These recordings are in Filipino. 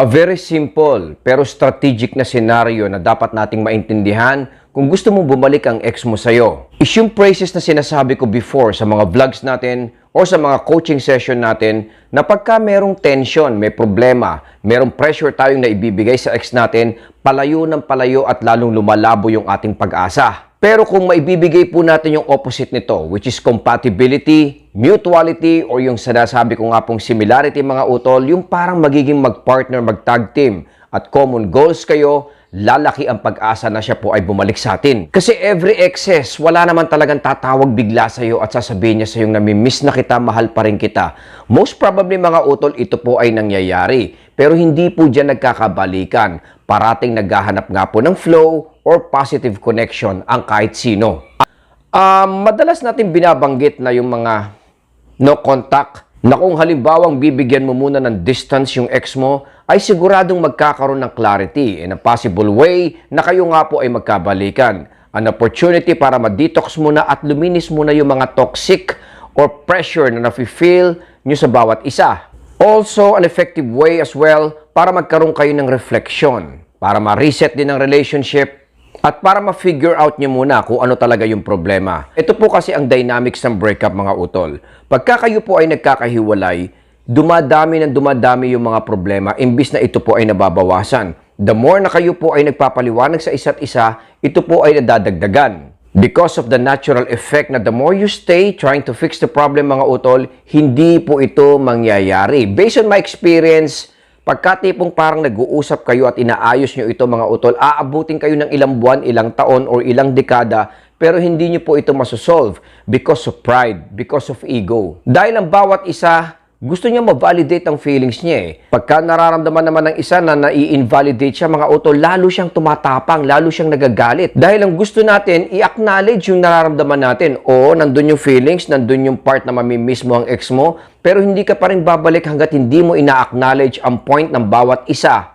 A very simple pero strategic na senaryo na dapat nating maintindihan kung gusto mong bumalik ang ex mo sa'yo. Is yung phrases na sinasabi ko before sa mga vlogs natin o sa mga coaching session natin na pagka merong tension, may problema, merong pressure tayong naibibigay sa ex natin, palayo ng palayo at lalong lumalabo yung ating pag-asa. Pero kung maibibigay po natin yung opposite nito, which is compatibility, mutuality, or yung sinasabi ko nga pong similarity mga utol, yung parang magiging mag-partner, mag-tag team, at common goals kayo, lalaki ang pag-asa na siya po ay bumalik sa atin. Kasi every excess, wala naman talagang tatawag bigla sa'yo at sasabihin niya sa'yo na namimiss na kita, mahal pa rin kita. Most probably mga utol, ito po ay nangyayari. Pero hindi po dyan nagkakabalikan. Parating naghahanap nga po ng flow or positive connection ang kahit sino. Madalas natin binabanggit na yung mga no contact, na kung halimbawang bibigyan mo muna ng distance yung ex mo, ay siguradong magkakaroon ng clarity in a possible way na kayo nga po ay magkabalikan. An opportunity para ma-detox muna at luminis muna yung mga toxic or pressure na nafe-feel nyo sa bawat isa. Also, an effective way as well para magkaroon kayo ng reflection, para ma-reset din ang relationship, at para ma-figure out nyo muna kung ano talaga yung problema. Ito po kasi ang dynamics ng breakup mga utol. Pagka kayo po ay nagkakahiwalay, dumadami yung mga problema imbis na ito po ay nababawasan. The more na kayo po ay nagpapaliwanag sa isa't isa, ito po ay nadadagdagan. Because of the natural effect na the more you stay trying to fix the problem mga utol, hindi po ito mangyayari. Based on my experience, pagkatipong parang nag-uusap kayo at inaayos nyo ito mga utol, aabutin kayo ng ilang buwan, ilang taon, or ilang dekada, pero hindi nyo po ito masosolve because of pride, because of ego. Dahil ang bawat isa, gusto niya ma-validate ang feelings niya eh. Pagka nararamdaman naman ng isa na nai-invalidate siya mga utol, lalo siyang tumatapang, lalo siyang nagagalit. Dahil ang gusto natin, i-acknowledge yung nararamdaman natin. Oo, nandun yung feelings, nandun yung part na mamimiss mo ang ex mo, pero hindi ka pa rin babalik hanggat hindi mo ina-acknowledge ang point ng bawat isa.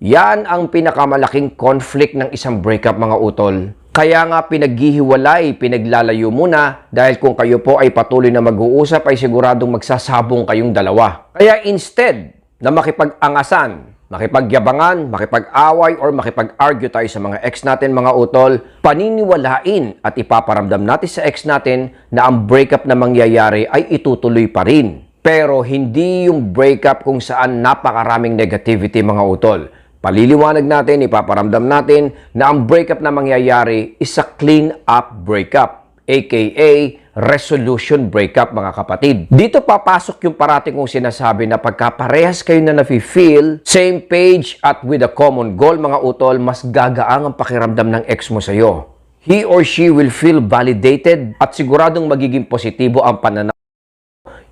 Yan ang pinakamalaking conflict ng isang breakup mga utol. Kaya nga pinaghihiwalay, pinaglalayo muna dahil kung kayo po ay patuloy na mag-uusap ay siguradong magsasabong kayong dalawa. Kaya instead na makipag-angasan, makipagyabangan, makipag-away or makipag-argue tayo sa mga ex natin mga utol, paniniwalain at ipaparamdam natin sa ex natin na ang breakup na mangyayari ay itutuloy pa rin. Pero hindi yung breakup kung saan napakaraming negativity mga utol. Paliliwanag natin, ipaparamdam natin na ang breakup na mangyayari is a clean-up breakup, aka resolution breakup mga kapatid. Dito papasok yung parating kong sinasabi na pagka parehas kayo na nafe-feel, same page at with a common goal mga utol, mas gagaang ang pakiramdam ng ex mo sa'yo. He or she will feel validated at siguradong magiging positibo ang pananaw.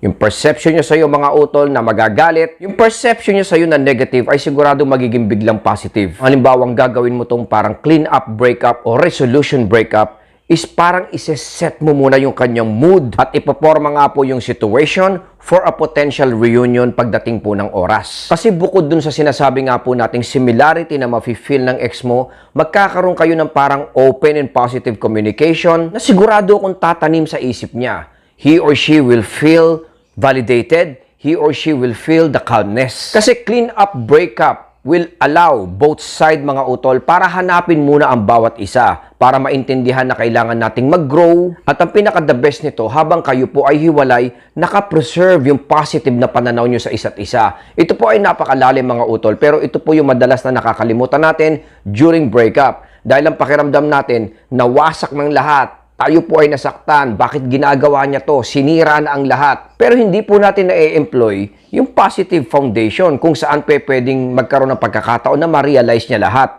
Yung perception nyo sa'yo mga utol na magagalit, yung perception nyo sa'yo na negative ay siguradong magiging biglang positive. Halimbawa, ang gagawin mo tong parang clean up breakup o resolution breakup is parang iseset mo muna yung kanyang mood at ipaporma nga po yung situation for a potential reunion pagdating po ng oras. Kasi bukod dun sa sinasabi nga po nating similarity na mafe-feel ng ex mo, magkakaroon kayo ng parang open and positive communication na sigurado kung tatanim sa isip niya. He or she will feel validated, he or she will feel the calmness. Kasi clean up breakup will allow both side mga utol para hanapin muna ang bawat isa para maintindihan na kailangan nating mag-grow at ang pinaka-the best nito habang kayo po ay hiwalay, naka-preserve yung positive na pananaw nyo sa isa't isa. Ito po ay napakalalim mga utol pero ito po yung madalas na nakakalimutan natin during breakup dahil ang pakiramdam natin nawasak ng lahat. Tayo po ay nasaktan. Bakit ginagawa niya to? Sinira na ang lahat. Pero hindi po natin na-employ yung positive foundation kung saan pwedeng magkaroon ng pagkakataon na ma-realize niya lahat.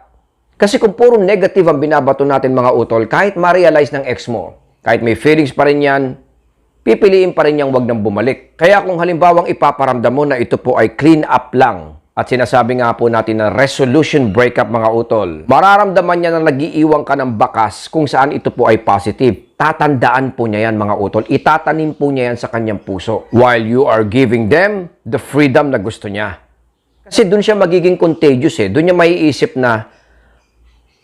Kasi kung puro negative ang binabato natin mga utol, kahit ma-realize ng ex mo, kahit may feelings pa rin yan, pipiliin pa rin niyang wag nang bumalik. Kaya kung halimbawang ipaparamdam mo na ito po ay clean up lang, at sinasabi nga po natin na resolution breakup mga utol, mararamdaman niya na nagiiwan ka ng bakas kung saan ito po ay positive. Tatandaan po niya yan mga utol. Itatanim po niya yan sa kanyang puso. While you are giving them the freedom na gusto niya. Kasi doon siya magiging contagious eh. Doon niya maiisip na,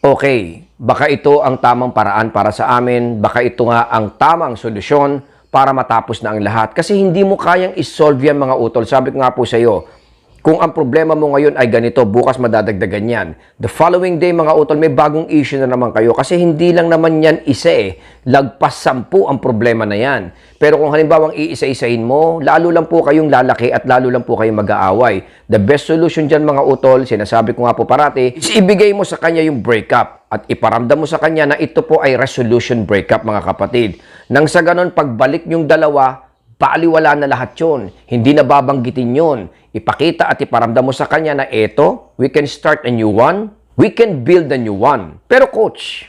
okay, baka ito ang tamang paraan para sa amin. Baka ito nga ang tamang solusyon para matapos na ang lahat. Kasi hindi mo kayang isolve yan mga utol. Sabi ko nga po sa iyo, Kung ang problema mo ngayon ay ganito, bukas madadagdagan yan. The following day, mga utol, may bagong issue na naman kayo kasi hindi lang naman yan isa eh. Lagpas 10 ang problema na yan. Pero kung halimbawa iisa-isahin mo, lalo lang po kayong lalaki at lalo lang po kayong mag-aaway. The best solution dyan, mga utol, sinasabi ko nga po parati, is ibigay mo sa kanya yung breakup at iparamdam mo sa kanya na ito po ay resolution breakup, mga kapatid. Nang sa ganon, pagbalik yung dalawa, baliwala na lahat yun. Hindi na babanggitin yun. Ipakita at iparamdam mo sa kanya na eto, we can start a new one. We can build a new one. Pero coach,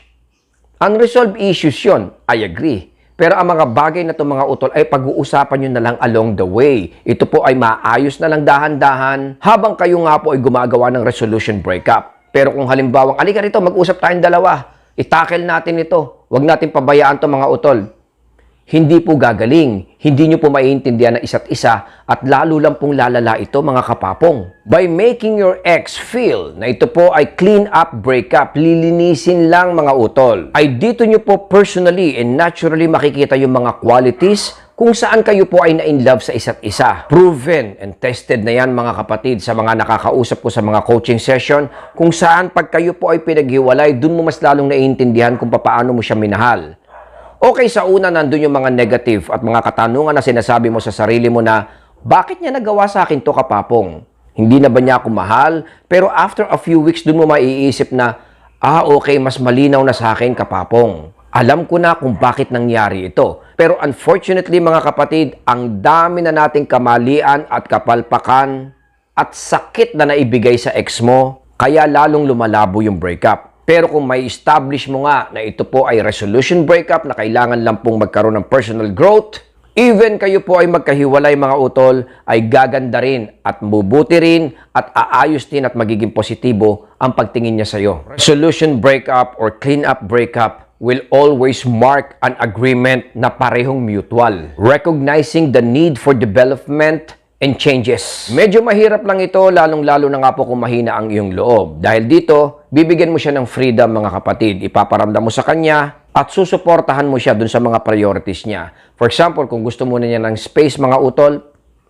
unresolved issues yun. I agree. Pero ang mga bagay na ito, mga utol, ay pag-uusapan nyo na lang along the way. Ito po ay maayos na lang dahan-dahan habang kayo nga po ay gumagawa ng resolution breakup. Pero kung halimbawang, alika rito, mag-usap tayong dalawa. Itakel natin ito. Huwag natin pabayaan to, mga utol. Hindi po gagaling, hindi nyo po maiintindihan ng isa't isa at lalo lang pong lalala ito, mga kapapong. By making your ex feel na ito po ay clean up breakup, lilinisin lang, mga utol, ay dito nyo po personally and naturally makikita yung mga qualities kung saan kayo po ay na-in-love sa isa't isa. Proven and tested na yan, mga kapatid, sa mga nakakausap ko sa mga coaching session, kung saan pag kayo po ay pinaghiwalay, dun mo mas lalong naiintindihan kung paano mo siya minahal. Okay, sa una, nandun yung mga negative at mga katanungan na sinasabi mo sa sarili mo na, bakit niya nagawa sa akin to, kapapong? Hindi na ba niya ako mahal? Pero after a few weeks, dun mo maiisip na, okay, mas malinaw na sa akin, kapapong. Alam ko na kung bakit nangyari ito. Pero unfortunately, mga kapatid, ang dami na nating kamalian at kapalpakan at sakit na naibigay sa ex mo, kaya lalong lumalabo yung breakup. Pero kung may establish mo nga na ito po ay resolution breakup na kailangan lang pong magkaroon ng personal growth, even kayo po ay magkahiwalay, mga utol, ay gaganda rin at mabubuti rin at aayos din at magiging positibo ang pagtingin niya sa iyo. Resolution breakup or clean up breakup will always mark an agreement na parehong mutual. Recognizing the need for development and changes. Medyo mahirap lang ito, lalong-lalo na nga po kung mahina ang iyong loob. Dahil dito, bibigyan mo siya ng freedom, mga kapatid. Ipaparamdam mo sa kanya at susuportahan mo siya dun sa mga priorities niya. For example, kung gusto mo na niya ng space, mga utol,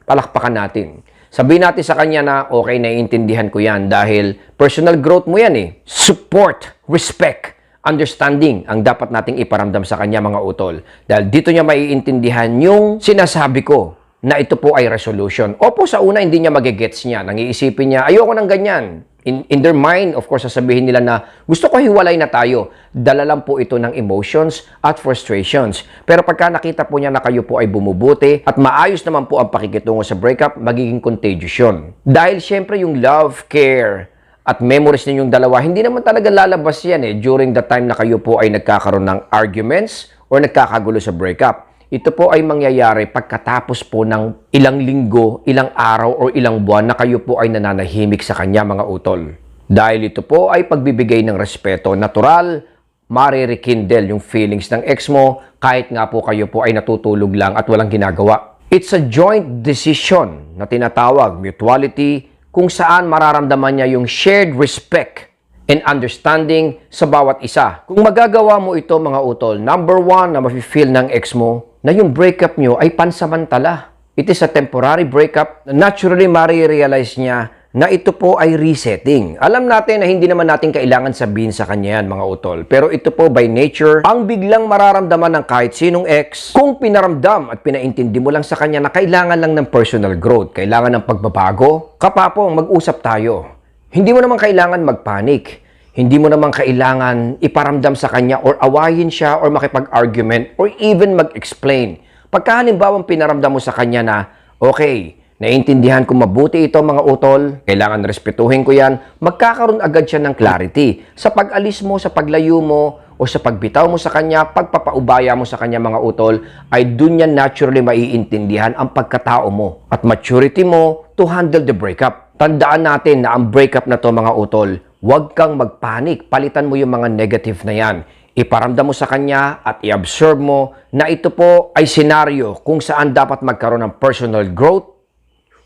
palakpakan natin. Sabihin natin sa kanya na, okay, naiintindihan ko yan dahil personal growth mo yan eh. Support, respect, understanding ang dapat nating iparamdam sa kanya, mga utol. Dahil dito niya maiintindihan yung sinasabi ko na ito po ay resolution. Opo, sa una, hindi niya magigets niya. Nangiisipin niya, ayoko ng ganyan. In their mind, of course, sasabihin nila na gusto ko hiwalay na tayo. Dala lang po ito ng emotions at frustrations. Pero pagka nakita po niya na kayo po ay bumubuti at maayos naman po ang pakikitungo sa breakup, magiging contagious yun. Dahil syempre yung love, care, at memories ninyong dalawa, hindi naman talaga lalabas yan during the time na kayo po ay nagkakaroon ng arguments or nagkakagulo sa breakup. Ito po ay mangyayari pagkatapos po ng ilang linggo, ilang araw, o ilang buwan na kayo po ay nananahimik sa kanya, mga utol. Dahil ito po ay pagbibigay ng respeto. Natural, marirekindle yung feelings ng ex mo kahit nga po kayo po ay natutulog lang at walang ginagawa. It's a joint decision na tinatawag, mutuality, kung saan mararamdaman niya yung shared respect and understanding sa bawat isa. Kung magagawa mo ito, mga utol, number one na mafe-feel ng ex mo na yung breakup nyo ay pansamantala. It is a temporary breakup na naturally marirealize niya na ito po ay resetting. Alam natin na hindi naman natin kailangan sabihin sa kanya yan, mga utol. Pero ito po by nature, ang biglang mararamdaman ng kahit sinong ex kung pinaramdam at pinaintindi mo lang sa kanya na kailangan lang ng personal growth, kailangan ng pagbabago. Kapapong, mag-usap tayo. Hindi mo naman kailangan magpanik. Hindi mo naman kailangan iparamdam sa kanya or awayin siya or makipag-argument or even mag-explain. Pagka halimbawang pinaramdam mo sa kanya na, okay, naiintindihan ko mabuti ito, mga utol, kailangan respetuhin ko yan, magkakaroon agad siya ng clarity. Sa pag-alis mo, sa paglayo mo, o sa pagbitaw mo sa kanya, pagpapaubaya mo sa kanya, mga utol, ay dun yan naturally maiintindihan ang pagkatao mo at maturity mo to handle the breakup. Tandaan natin na ang breakup na to, mga utol, huwag kang magpanik. Palitan mo yung mga negative na yan. Iparamdam mo sa kanya at i-observe mo na ito po ay senaryo kung saan dapat magkaroon ng personal growth,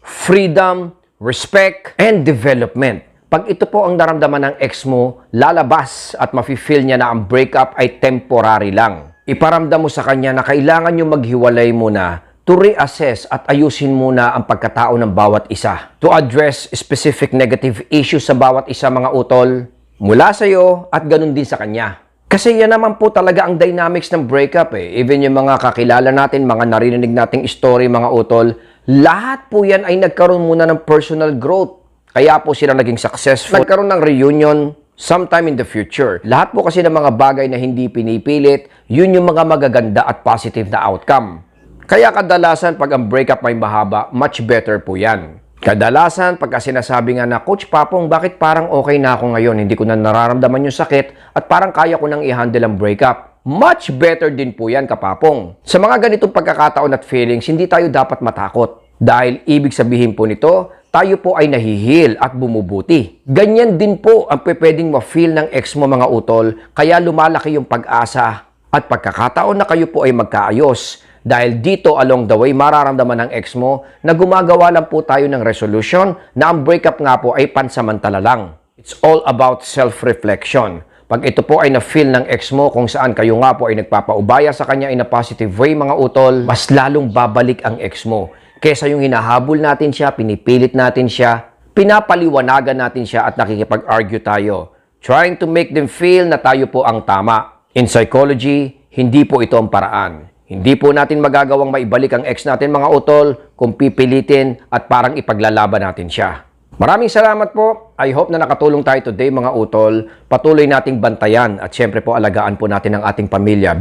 freedom, respect, and development. Pag ito po ang naramdaman ng ex mo, lalabas at mafe-feel niya na ang breakup ay temporary lang. Iparamdam mo sa kanya na kailangan nyo maghiwalay muna to reassess at ayusin muna ang pagkatao ng bawat isa. To address specific negative issues sa bawat isa mga utol, mula sa iyo at ganun din sa kanya. Kasi yan naman po talaga ang dynamics ng breakup eh. Even yung mga kakilala natin, mga narinig nating story mga utol, lahat po yan ay nagkaroon muna ng personal growth. Kaya po sila naging successful. Nagkaroon ng reunion sometime in the future. Lahat po kasi ng mga bagay na hindi pinipilit, yun yung mga magaganda at positive na outcome. Kaya kadalasan pag ang breakup may mahaba, much better po yan. Kadalasan pagka sinasabi nga na, Coach Papong, bakit parang okay na ako ngayon? Hindi ko na nararamdaman yung sakit at parang kaya ko nang i-handle ang breakup. Much better din po yan, kapapong. Sa mga ganitong pagkakataon at feelings, hindi tayo dapat matakot. Dahil ibig sabihin po nito, tayo po ay nahihil at bumubuti. Ganyan din po ang pwedeng ma-feel ng ex mo mga utol, kaya lumalaki yung pag-asa at pagkakataon na kayo po ay magkaayos. Dahil dito along the way, mararamdaman ng ex mo na gumagawa lang po tayo ng resolution na ang breakup nga po ay pansamantala lang. It's all about self-reflection. Pag ito po ay na-feel ng ex mo kung saan kayo nga po ay nagpapaubaya sa kanya in a positive way mga utol, mas lalong babalik ang ex mo. Kesa yung hinahabol natin siya, pinipilit natin siya, pinapaliwanagan natin siya at nakikipag-argue tayo. Trying to make them feel na tayo po ang tama. In psychology, hindi po ito ang paraan. Hindi po natin magagawang maibalik ang ex natin mga utol kung pipilitin at parang ipaglalaban natin siya. Maraming salamat po. I hope na nakatulong tayo today mga utol. Patuloy nating bantayan at syempre po alagaan po natin ang ating pamilya.